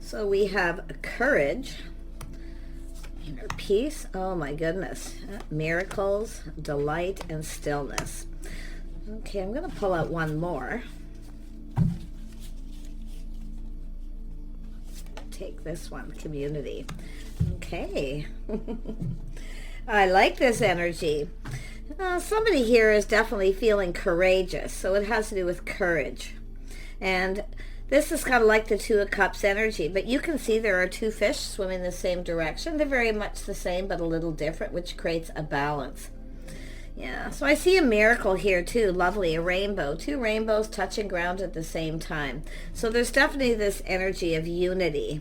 So we have courage, inner peace. Oh my goodness. Miracles, delight, and stillness. Okay, I'm going to pull out one more. Take this one, community. Okay. I like this energy. Somebody here is definitely feeling courageous, so it has to do with courage. And this is kind of like the Two of Cups energy, but you can see there are two fish swimming the same direction. They're very much the same, but a little different, which creates a balance. Yeah, so I see a miracle here too. Lovely, a rainbow. Two rainbows touching ground at the same time. So there's definitely this energy of unity.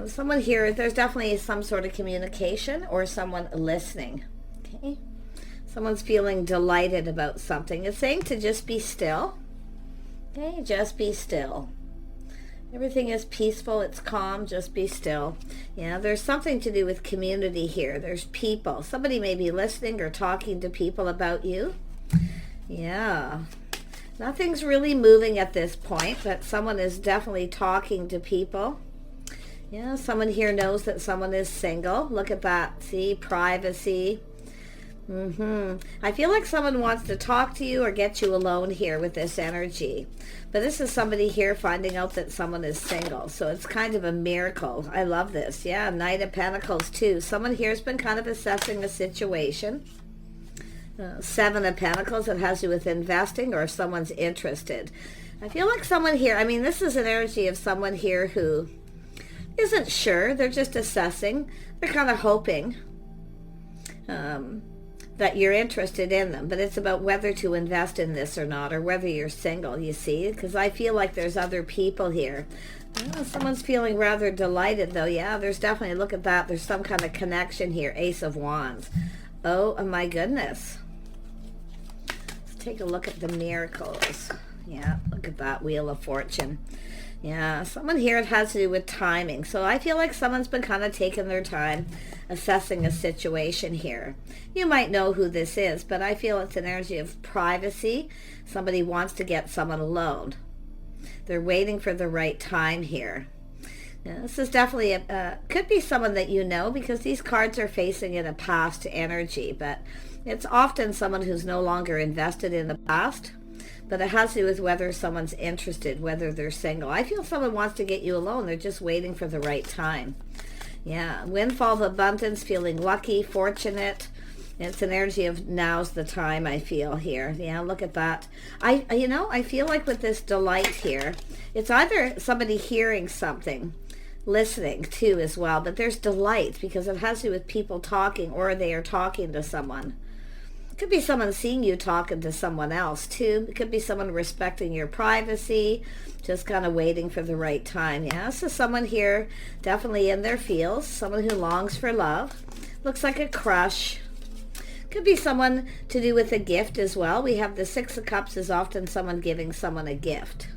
Someone here, there's definitely some sort of communication or someone listening. Okay, someone's feeling delighted about something. It's saying to just be still. Okay, just be still. Everything is peaceful, it's calm, just be still. Yeah, there's something to do with community here. There's people. Somebody may be listening or talking to people about you. Yeah. Nothing's really moving at this point, but someone is definitely talking to people. Yeah, someone here knows that someone is single. Look at that. See, privacy. I feel like someone wants to talk to you or get you alone here with this energy. But this is somebody here finding out that someone is single. So it's kind of a miracle. I love this. Yeah, Knight of Pentacles too. Someone here has been kind of assessing a situation. Seven of Pentacles. It has to do with investing or if someone's interested. I feel like someone here, I mean, this is an energy of someone here who isn't sure. They're just assessing. They're kind of hoping that you're interested in them, but it's about whether to invest in this or not, or whether you're single, you see, because I feel like there's other people here. Someone's feeling rather delighted though. Yeah, there's definitely, look at that, there's some kind of connection here. Ace of Wands. Oh my goodness. Let's take a look at the miracles. Yeah, look at that, Wheel of Fortune. Yeah, someone here, it has to do with timing. So I feel like someone's been kind of taking their time assessing a situation here. You might know who this is, but I feel it's an energy of privacy. Somebody wants to get someone alone. They're waiting for the right time here. Yeah, this is definitely, could be someone that you know, because these cards are facing in a past energy, but it's often someone who's no longer invested in the past. But it has to do with whether someone's interested, whether they're single. I feel someone wants to get you alone. They're just waiting for the right time. Yeah, windfall of abundance, feeling lucky, fortunate. It's an energy of now's the time, I feel here. Yeah, look at that. I feel like with this delight here, it's either somebody hearing something, listening too as well, but there's delight because it has to do with people talking or they are talking to someone. It could be someone seeing you talking to someone else too. It could be someone respecting your privacy, just kind of waiting for the right time. Yeah, so someone here definitely in their feels, someone who longs for love. Looks like a crush. Could be someone to do with a gift as well. We have the Six of Cups is often someone giving someone a gift.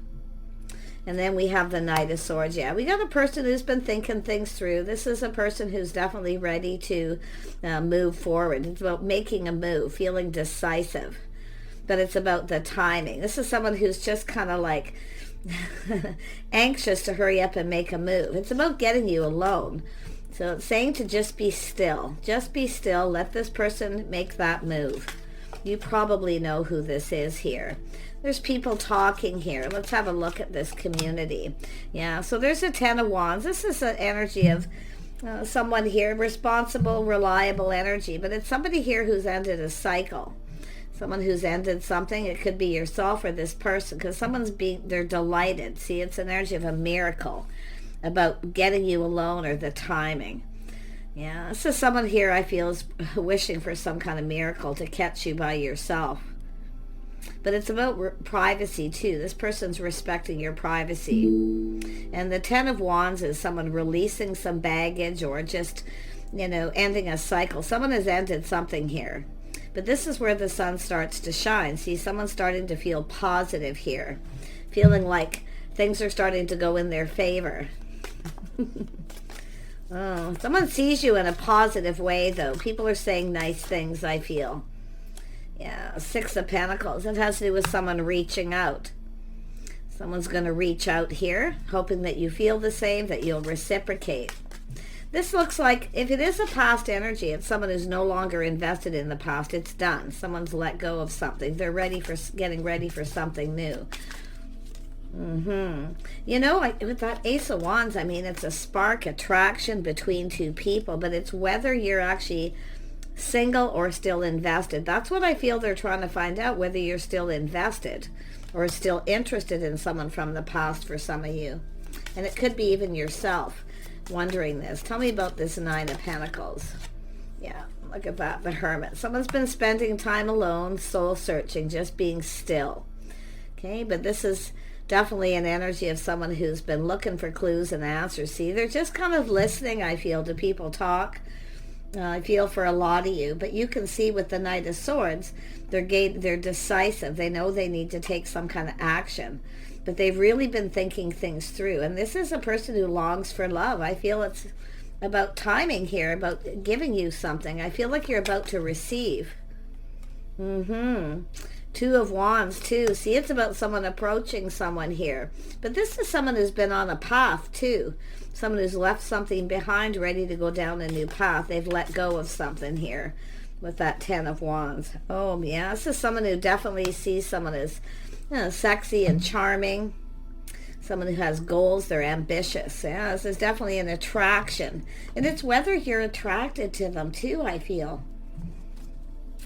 And then we have the Knight of Swords. Yeah, we got a person who's been thinking things through. This is a person who's definitely ready to move forward. It's about making a move, feeling decisive. But it's about the timing. This is someone who's just kind of like anxious to hurry up and make a move. It's about getting you alone. So it's saying to just be still. Just be still. Let this person make that move. You probably know who this is here. There's people talking here. Let's have a look at this community. Yeah, so there's a Ten of Wands. This is an energy of someone here, responsible, reliable energy, but it's somebody here who's ended a cycle. Someone who's ended something. It could be yourself or this person, because they're delighted. See, it's an energy of a miracle about getting you alone or the timing. Yeah, this is someone here I feel is wishing for some kind of miracle to catch you by yourself. But it's about privacy too. This person's respecting your privacy. And the Ten of Wands is someone releasing some baggage or just, ending a cycle. Someone has ended something here. But this is where the sun starts to shine. See, someone's starting to feel positive here. Feeling like things are starting to go in their favor. Oh, someone sees you in a positive way though. People are saying nice things, I feel. Yeah, Six of Pentacles. It has to do with someone reaching out. Someone's going to reach out here, hoping that you feel the same, that you'll reciprocate. This looks like, if it is a past energy, it's someone who's no longer invested in the past. It's done. Someone's let go of something. They're getting ready for something new. You know, with that Ace of Wands, I mean, it's a spark attraction between two people, but it's whether you're actually single or still invested. That's what I feel they're trying to find out, whether you're still invested or still interested in someone from the past for some of you. And it could be even yourself wondering this. Tell me about this Nine of Pentacles. Yeah, look at that, the Hermit. Someone's been spending time alone, soul searching, just being still. Okay, but this is definitely an energy of someone who's been looking for clues and answers. See, they're just kind of listening, I feel, to people talk. I feel for a lot of you, but you can see with the Knight of Swords, they're decisive. They know they need to take some kind of action, but they've really been thinking things through. And this is a person who longs for love. I feel it's about timing here, about giving you something. I feel like you're about to receive. Two of Wands too. See, it's about someone approaching someone here. But this is someone who's been on a path too. Someone who's left something behind, ready to go down a new path. They've let go of something here with that Ten of Wands. Oh yeah, this is someone who definitely sees someone as, you know, sexy and charming. Someone who has goals, they're ambitious. Yeah, this is definitely an attraction. And it's whether you're attracted to them too, I feel.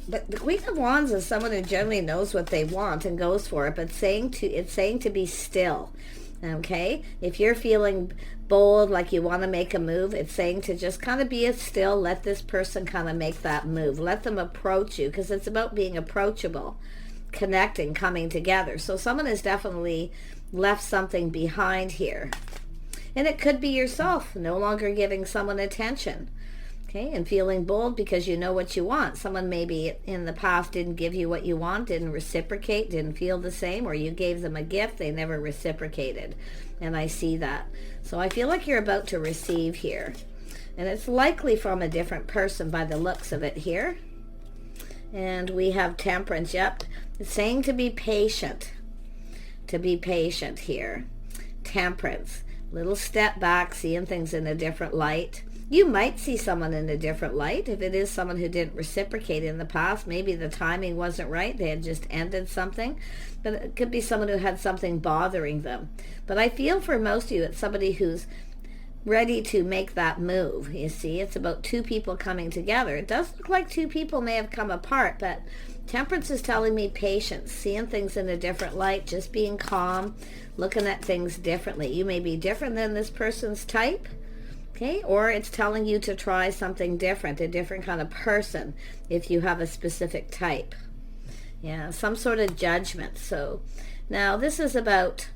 But the Queen of Wands is someone who generally knows what they want and goes for it, but it's saying to be still. Okay? If you're feeling bold, like you want to make a move, it's saying to just kind of be still, let this person kind of make that move. Let them approach you, because it's about being approachable, connecting, coming together. So someone has definitely left something behind here. And it could be yourself, no longer giving someone attention. Okay, and feeling bold because you know what you want. Someone maybe in the past didn't give you what you want, didn't reciprocate, didn't feel the same, or you gave them a gift, they never reciprocated. And I see that. So I feel like you're about to receive here. And it's likely from a different person by the looks of it here. And we have Temperance. Yep, it's saying to be patient. To be patient here. Temperance. Little step back, seeing things in a different light. You might see someone in a different light. If it is someone who didn't reciprocate in the past, maybe the timing wasn't right. They had just ended something. But it could be someone who had something bothering them. But I feel for most of you, it's somebody who's ready to make that move. You see, it's about two people coming together. It does look like two people may have come apart, but Temperance is telling me patience, seeing things in a different light, just being calm, looking at things differently. You may be different than this person's type. Okay, or it's telling you to try something different, a different kind of person, if you have a specific type. Yeah, some sort of judgment. So now this is about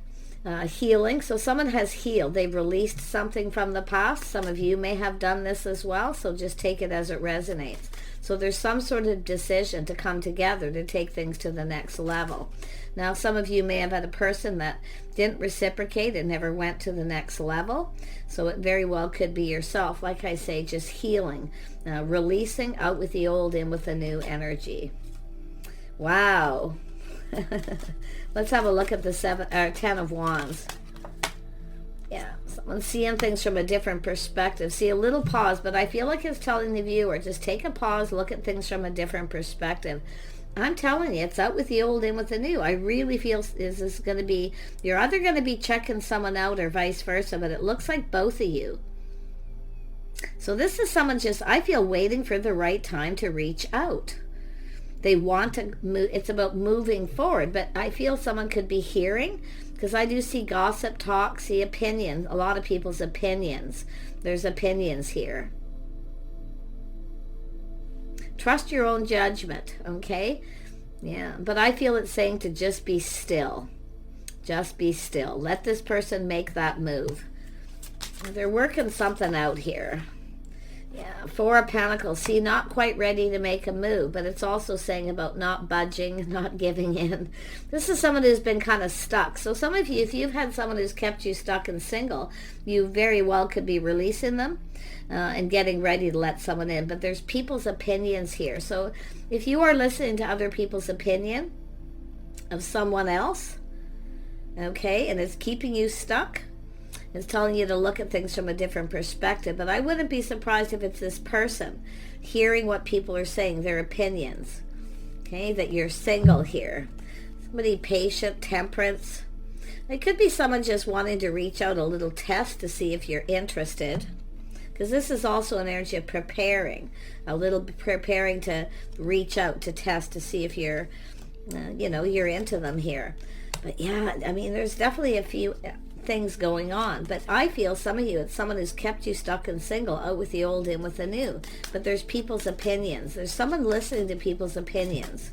healing. So someone has healed. They've released something from the past. Some of you may have done this as well, so just take it as it resonates. So there's some sort of decision to come together to take things to the next level. Now, some of you may have had a person that didn't reciprocate and never went to the next level. So it very well could be yourself. Like I say, just healing, releasing, out with the old, in with the new energy. Wow. Let's have a look at the Ten of Wands. Yeah, someone's seeing things from a different perspective. See, a little pause, but I feel like it's telling the viewer, just take a pause, look at things from a different perspective. I'm telling you, it's out with the old, in with the new. I really feel is this going to be, you're either going to be checking someone out or vice versa, but it looks like both of you. So this is someone just, I feel, waiting for the right time to reach out. They want to move, it's about moving forward, but I feel someone could be hearing, because I do see gossip, talk, see opinions, a lot of people's opinions. There's opinions here. Trust your own judgment, okay? Yeah, but I feel it's saying to just be still. Just be still. Let this person make that move. They're working something out here. Yeah, Four of Pentacles. See, not quite ready to make a move, but it's also saying about not budging, not giving in. This is someone who's been kind of stuck. So some of you, if you've had someone who's kept you stuck and single, you very well could be releasing them and getting ready to let someone in. But there's people's opinions here. So if you are listening to other people's opinion of someone else, okay? And it's keeping you stuck. It's telling you to look at things from a different perspective. But I wouldn't be surprised if it's this person hearing what people are saying, their opinions, okay? That you're single here. Somebody patient, temperance. It could be someone just wanting to reach out, a little test to see if you're interested. Because this is also an energy of preparing, a little preparing to reach out, to test, to see if you're, you're into them here. But yeah, I mean, there's definitely a few things going on. But I feel some of you, it's someone who's kept you stuck and single, out with the old, in with the new. But there's people's opinions. There's someone listening to people's opinions.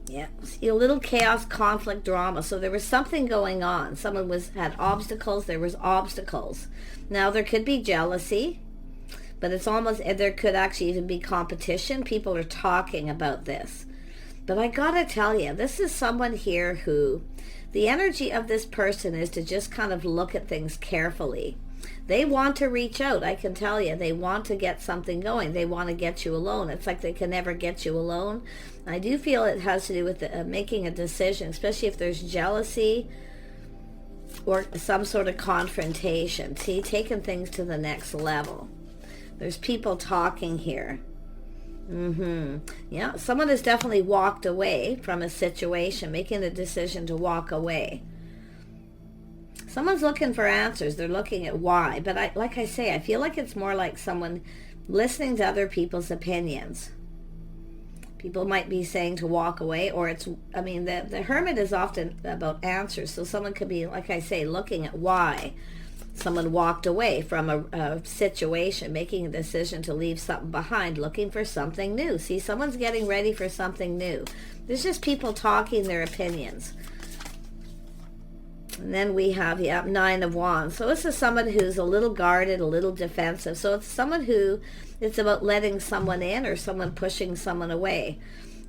Yeah, see, a little chaos, conflict, drama. So there was something going on. Someone had obstacles. There was obstacles. Now there could be jealousy, but it's almost, there could actually even be competition. People are talking about this. But I gotta tell you, this is someone here who, the energy of this person is to just kind of look at things carefully. They want to reach out, I can tell you. They want to get something going. They want to get you alone. It's like they can never get you alone. I do feel it has to do with making a decision, especially if there's jealousy or some sort of confrontation. See, taking things to the next level. There's people talking here. Yeah, someone has definitely walked away from a situation, making the decision to walk away. Someone's looking for answers. They're looking at why. But like I say, I feel like it's more like someone listening to other people's opinions. People might be saying to walk away, or the Hermit is often about answers. So someone could be, like I say, looking at why someone walked away from a situation, making a decision to leave something behind, looking for something new. See, someone's getting ready for something new. There's just people talking their opinions. And then we have, Nine of Wands. So this is someone who's a little guarded, a little defensive. So it's someone who, it's about letting someone in or someone pushing someone away.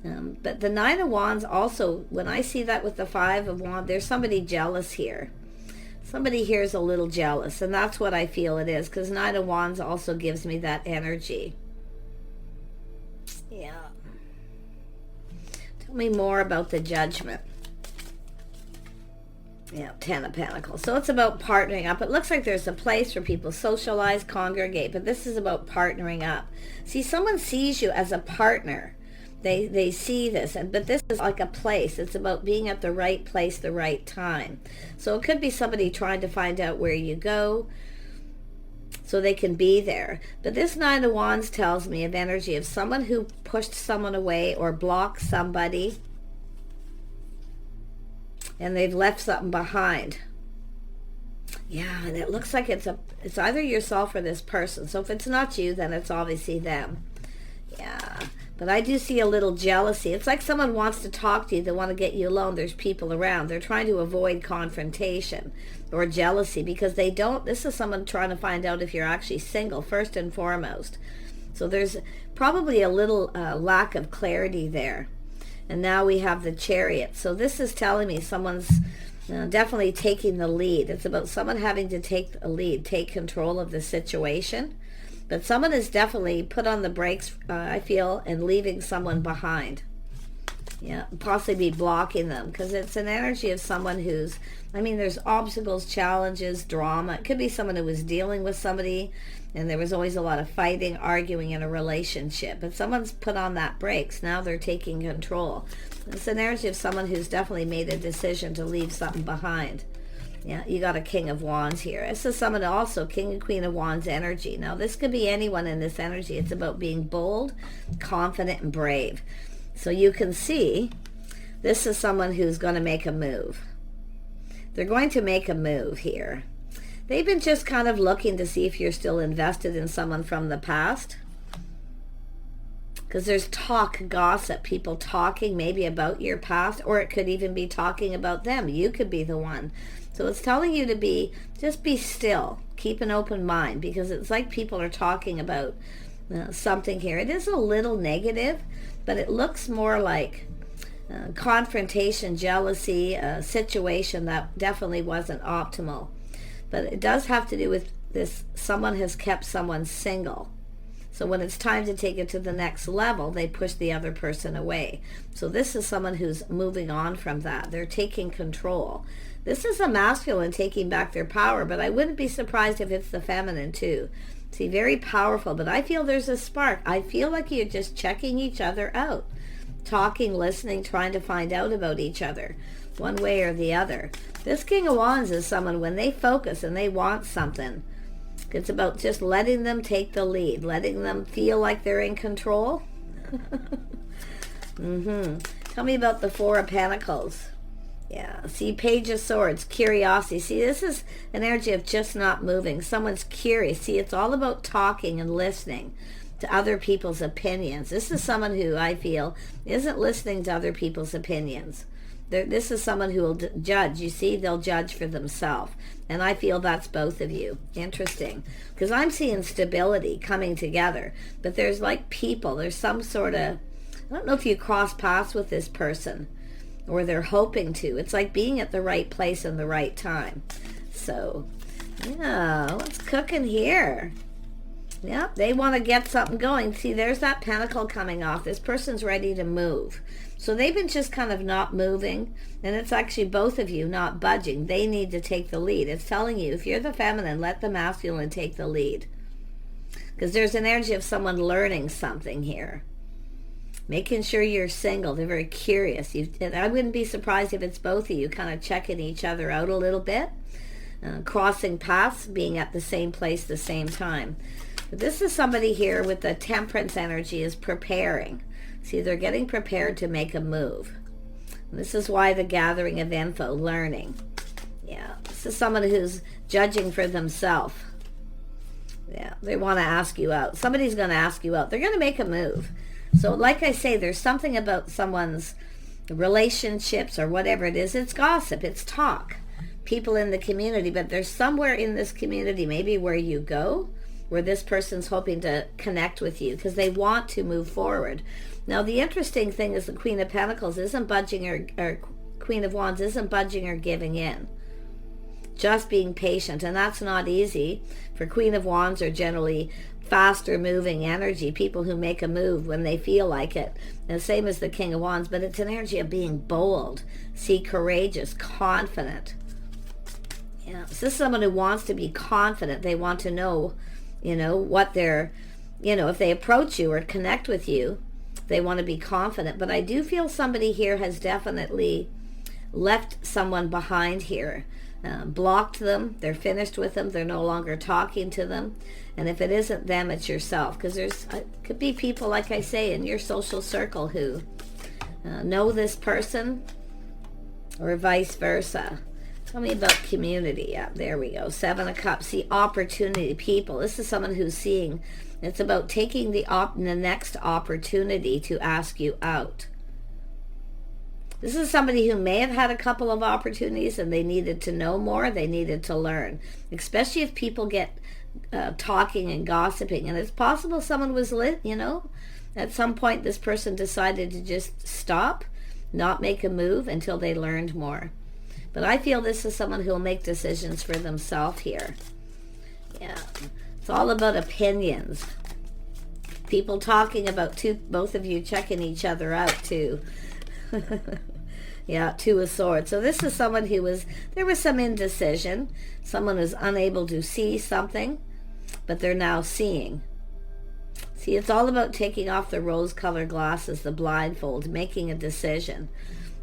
But the Nine of Wands also, when I see that with the Five of Wands, there's somebody jealous here. Somebody here is a little jealous, and that's what I feel it is, because Nine of Wands also gives me that energy. Yeah. Tell me more about the Judgment. Yeah, Ten of Pentacles. So it's about partnering up. It looks like there's a place where people socialize, congregate, but this is about partnering up. See, someone sees you as a partner. They see this, but this is like a place. It's about being at the right place, the right time. So it could be somebody trying to find out where you go so they can be there. But this Nine of Wands tells me of energy of someone who pushed someone away or blocked somebody, and they've left something behind. Yeah, and it looks like it's either yourself or this person. So if it's not you, then it's obviously them. Yeah. But I do see a little jealousy. It's like someone wants to talk to you. They want to get you alone. There's people around. They're trying to avoid confrontation or jealousy because they don't. This is someone trying to find out if you're actually single, first and foremost. So there's probably a little lack of clarity there. And now we have the Chariot. So this is telling me someone's definitely taking the lead. It's about someone having to take a lead, take control of the situation. But someone is definitely put on the brakes, I feel, and leaving someone behind. Yeah, possibly blocking them, because it's an energy of someone who's, there's obstacles, challenges, drama. It could be someone who was dealing with somebody, and there was always a lot of fighting, arguing in a relationship. But someone's put on that brakes. Now they're taking control. It's an energy of someone who's definitely made a decision to leave something behind. Yeah, you got a King of Wands here. This is someone also, King and Queen of Wands energy. Now, this could be anyone in this energy. It's about being bold, confident, and brave. So you can see, this is someone who's going to make a move. They're going to make a move here. They've been just kind of looking to see if you're still invested in someone from the past. Because there's talk, gossip, people talking maybe about your past, or it could even be talking about them. You could be the one. So it's telling you to just be still, keep an open mind, because it's like people are talking about something here. It is a little negative, but it looks more like confrontation, jealousy, a situation that definitely wasn't optimal. But it does have to do with this, someone has kept someone single. So when it's time to take it to the next level, they push the other person away. So this is someone who's moving on from that. They're taking control. This is a masculine taking back their power, but I wouldn't be surprised if it's the feminine too. See, very powerful, but I feel there's a spark. I feel like you're just checking each other out. Talking, listening, trying to find out about each other, one way or the other. This King of Wands is someone, when they focus and they want something, it's about just letting them take the lead, letting them feel like they're in control. Tell me about the Four of Pentacles. Yeah, see, Page of Swords, curiosity. See, this is an energy of just not moving. Someone's curious. See, it's all about talking and listening to other people's opinions. This is someone who I feel isn't listening to other people's opinions. This is someone who will judge. You see, they'll judge for themselves. And I feel that's both of you. Interesting. Because I'm seeing stability coming together. But there's like people. There's some sort of, I don't know if you cross paths with this person, or they're hoping to. It's like being at the right place in the right time. So, yeah, what's cooking here? Yeah, they want to get something going. See, there's that pentacle coming off. This person's ready to move. So they've been just kind of not moving, and it's actually both of you not budging. They need to take the lead. It's telling you, if you're the feminine, let the masculine take the lead. Because there's an energy of someone learning something here. Making sure you're single. They're very curious. And I wouldn't be surprised if it's both of you kind of checking each other out a little bit. Crossing paths, being at the same place at the same time. But this is somebody here with the Temperance energy is preparing. See, they're getting prepared to make a move. And this is why the gathering of info, learning. Yeah, this is someone who's judging for themselves. Yeah, they want to ask you out. Somebody's going to ask you out. They're going to make a move. So like I say, there's something about someone's relationships or whatever it is. It's gossip. It's talk. People in the community. But there's somewhere in this community, maybe where you go, where this person's hoping to connect with you because they want to move forward. Now, the interesting thing is the Queen of Pentacles isn't budging or Queen of Wands isn't budging or giving in. Just being patient, and that's not easy. For Queen of Wands are generally faster moving energy, people who make a move when they feel like it. And same as the King of Wands, but it's an energy of being bold, see, courageous, confident. Yeah, this is someone who wants to be confident. They want to know, what they're, if they approach you or connect with you, they want to be confident. But I do feel somebody here has definitely left someone behind here. Blocked them, they're finished with them, they're no longer talking to them. And if it isn't them, it's yourself. Because there's could be people, like I say, in your social circle who know this person, or vice versa. Tell me about community. Yeah, there we go. Seven of Cups. See, opportunity, people. This is someone who's seeing. It's about taking the next opportunity to ask you out. This is somebody who may have had a couple of opportunities and they needed to know more. They needed to learn. Especially if people get talking and gossiping. And it's possible someone was at some point this person decided to just stop, not make a move until they learned more. But I feel this is someone who will make decisions for themselves here. Yeah. It's all about opinions. People talking about both of you checking each other out too. Yeah, Two of Swords. So this is someone there was some indecision. Someone who's unable to see something, but they're now seeing. See, it's all about taking off the rose-colored glasses, the blindfold, making a decision.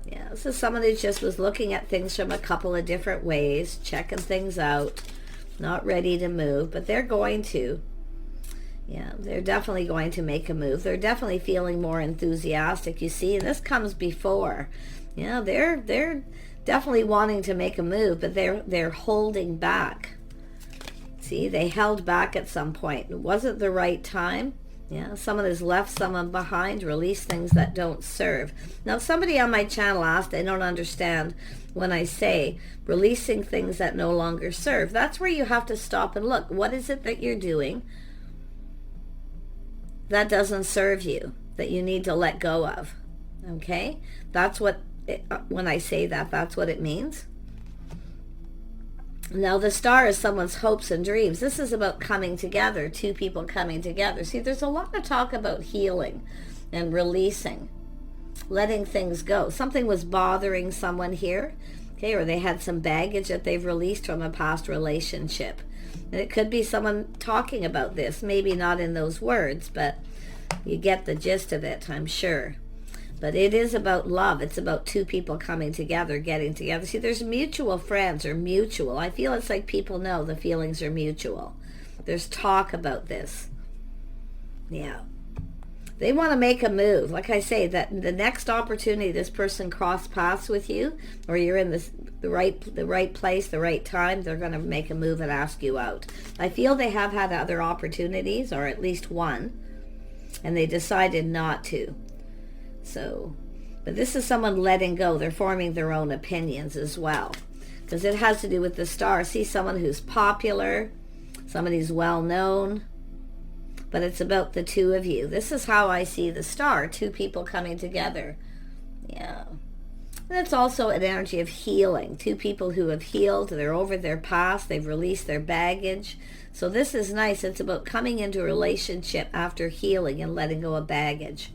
Yeah, this is someone who just was looking at things from a couple of different ways, checking things out, not ready to move, but they're going to. Yeah, they're definitely going to make a move. They're definitely feeling more enthusiastic, you see, and this comes before. Yeah, they're definitely wanting to make a move, but they're holding back. See, they held back at some point. It wasn't the right time. Yeah, someone has left someone behind, released things that don't serve. Now, somebody on my channel asked, I don't understand when I say releasing things that no longer serve. That's where you have to stop and look. What is it that you're doing that doesn't serve you, that you need to let go of? Okay? That's what, when I say that, that's what it means. Now, the star is someone's hopes and dreams. This is about coming together, two people coming together. See, there's a lot of talk about healing and releasing, letting things go. Something was bothering someone here, okay, or they had some baggage that they've released from a past relationship. And it could be someone talking about this, maybe not in those words, but you get the gist of it, I'm sure. But it is about love. It's about two people coming together, getting together. See, there's mutual friends or mutual. I feel it's like people know the feelings are mutual. There's talk about this. Yeah. They want to make a move. Like I say, that the next opportunity this person cross paths with you, or you're in the right place, the right time, they're going to make a move and ask you out. I feel they have had other opportunities, or at least one, and they decided not to. So, but this is someone letting go. They're forming their own opinions as well, because it has to do with the star. See, someone who's popular, somebody who's well known, but it's about the two of you. This is how I see the star, two people coming together. Yeah. And it's also an energy of healing. Two people who have healed, they're over their past, they've released their baggage. So this is nice. It's about coming into a relationship after healing and letting go of baggage.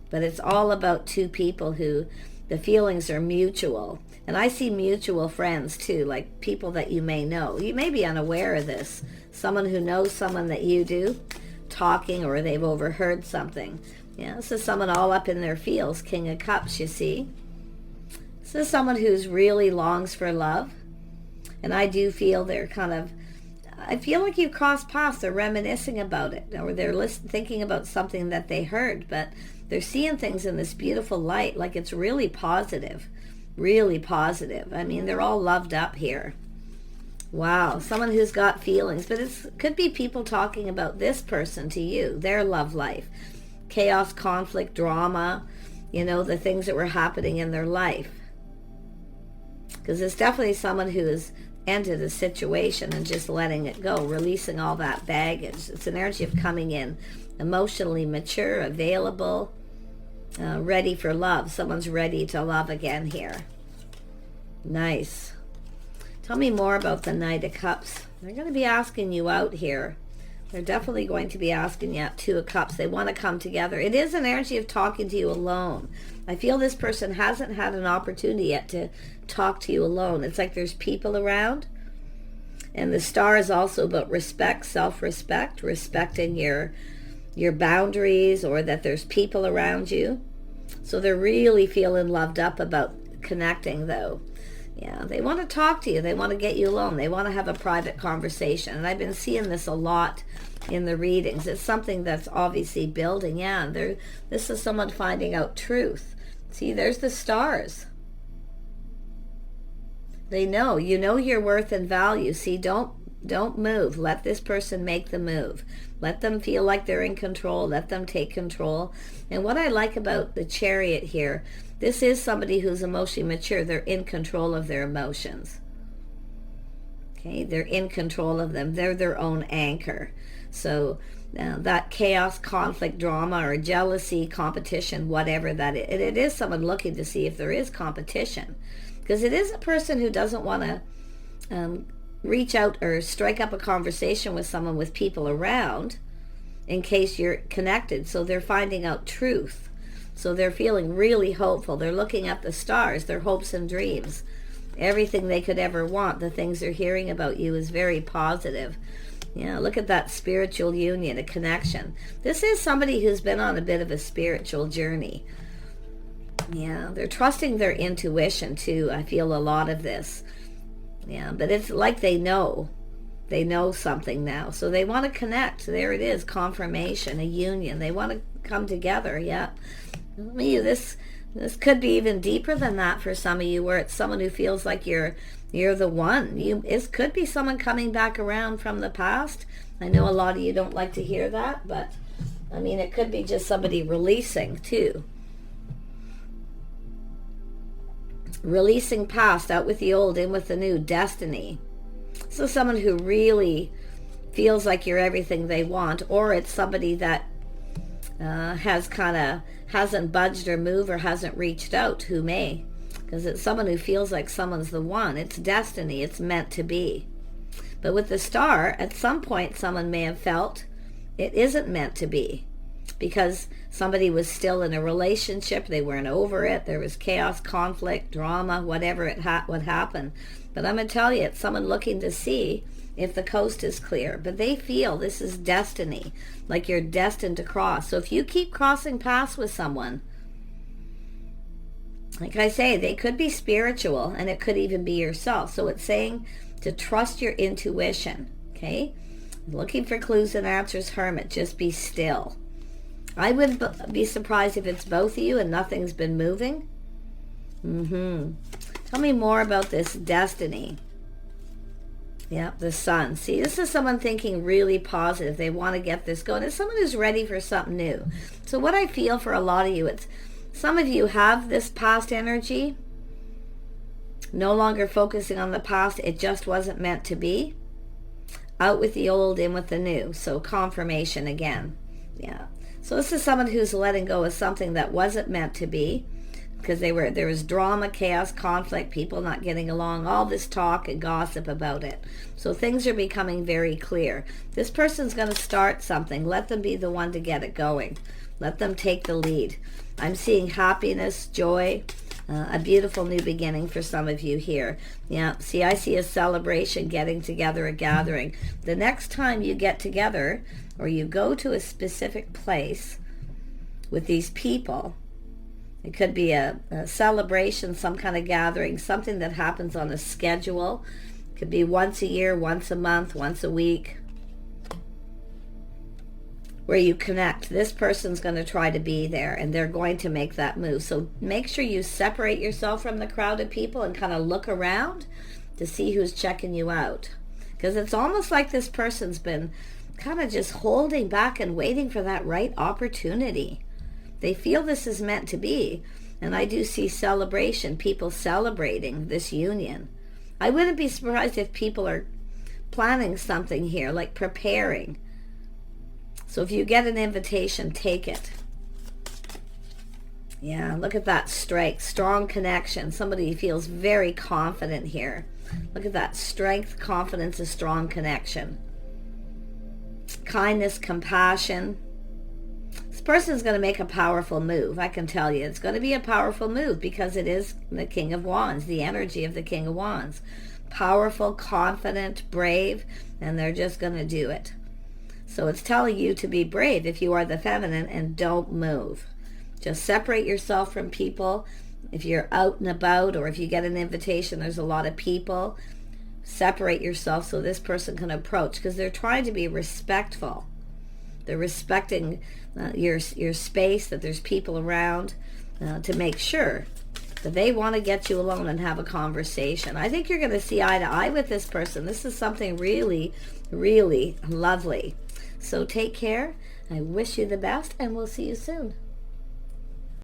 But it's all about two people who the feelings are mutual. And I see mutual friends too, like people that you may know. You may be unaware of this. Someone who knows someone that you do, talking, or they've overheard something. Yeah, this is someone all up in their feels, King of Cups, you see. This is someone who's really longs for love. And I do feel they're I feel like you cross paths, they're reminiscing about it, or they're thinking about something that they heard, but they're seeing things in this beautiful light, like it's really positive, really positive. I mean, they're all loved up here. Wow, someone who's got feelings, but it could be people talking about this person to you, their love life, chaos, conflict, drama, the things that were happening in their life. Because it's definitely someone who has entered a situation and just letting it go, releasing all that baggage. It's an energy of coming in emotionally mature, available, ready for love. Someone's ready to love again here. Nice. Tell me more about the Knight of Cups. They're going to be asking you out here. They're definitely going to be asking you out. Two of Cups. They want to come together. It is an energy of talking to you alone. I feel this person hasn't had an opportunity yet to talk to you alone. It's like there's people around. And the star is also about respect, self-respect, respecting your boundaries, or that there's people around you. So they're really feeling loved up about connecting, though. Yeah, they want to talk to you. They want to get you alone. They want to have a private conversation. And I've been seeing this a lot in the readings. It's something that's obviously building. Yeah, and this is someone finding out truth. See, there's the stars. They know. You know your worth and value. See, don't move. Let this person make the move. Let them feel like they're in control. Let them take control. And what I like about the Chariot here, this is somebody who's emotionally mature. They're in control of their emotions. Okay, they're in control of them. They're their own anchor. So that chaos, conflict, drama, or jealousy, competition, whatever that is, it is someone looking to see if there is competition. Because it is a person who doesn't want to reach out or strike up a conversation with someone with people around in case you're connected. So they're finding out truth. So they're feeling really hopeful. They're looking at the stars, their hopes and dreams. Everything they could ever want, the things they're hearing about you is very positive. Yeah, look at that spiritual union, a connection. This is somebody who's been on a bit of a spiritual journey. Yeah, they're trusting their intuition too. I feel a lot of this. Yeah, but it's like they know something now. So they want to connect. There it is, confirmation, a union. They want to come together. Yeah. This could be even deeper than that for some of you, where it's someone who feels like you're the one. It could be someone coming back around from the past. I know a lot of you don't like to hear that, but I mean, it could be just somebody releasing too. Releasing past, out with the old, in with the new, destiny. So someone who really feels like you're everything they want, or it's somebody that hasn't budged or moved or hasn't reached out, who may. because it's someone who feels like someone's the one. It's destiny. It's meant to be. But with the Star, at some point someone may have felt it isn't meant to be, because somebody was still in a relationship, they weren't over it, there was chaos, conflict, drama, whatever would happen. But I'm going to tell you, it's someone looking to see if the coast is clear. But they feel this is destiny, like you're destined to cross. So if you keep crossing paths with someone, like I say, they could be spiritual, and it could even be yourself. So it's saying to trust your intuition, okay? Looking for clues and answers, Hermit, just be still. I wouldn't be surprised if it's both of you and nothing's been moving. Tell me more about this destiny. Yeah, the Sun. See, this is someone thinking really positive. They want to get this going. It's someone who's ready for something new. So what I feel for a lot of you, it's some of you have this past energy, no longer focusing on the past. It just wasn't meant to be. Out with the old, in with the new. So confirmation again. Yeah. So this is someone who's letting go of something that wasn't meant to be, because there was drama, chaos, conflict, people not getting along, all this talk and gossip about it. So things are becoming very clear. This person's going to start something. Let them be the one to get it going. Let them take the lead. I'm seeing happiness, joy, a beautiful new beginning for some of you here. Yeah, see, I see a celebration, getting together, a gathering. The next time you get together or you go to a specific place with these people, it could be a celebration, some kind of gathering, something that happens on a schedule. It could be once a year, once a month, once a week, where you connect. This person's going to try to be there, and they're going to make that move. So make sure you separate yourself from the crowd of people and kind of look around to see who's checking you out. Because it's almost like this person's been kind of just holding back and waiting for that right opportunity. They feel this is meant to be. And I do see celebration, people celebrating this union. I wouldn't be surprised if people are planning something here, like preparing. So if you get an invitation, take it. Yeah, look at that strength, strong connection. Somebody feels very confident here. Look at that strength, confidence, a strong connection. Kindness, compassion. This person's going to make a powerful move, I can tell you. It's going to be a powerful move because it is the King of Wands, the energy of the King of Wands. Powerful, confident, brave, and they're just going to do it. So it's telling you to be brave if you are the feminine, and don't move. Just separate yourself from people. If you're out and about, or if you get an invitation, there's a lot of people, separate yourself so this person can approach, because they're trying to be respectful. They're respecting your space, that there's people around, to make sure that they want to get you alone and have a conversation. I think you're going to see eye to eye with this person. This is something really, really lovely. So take care. I wish you the best, and we'll see you soon.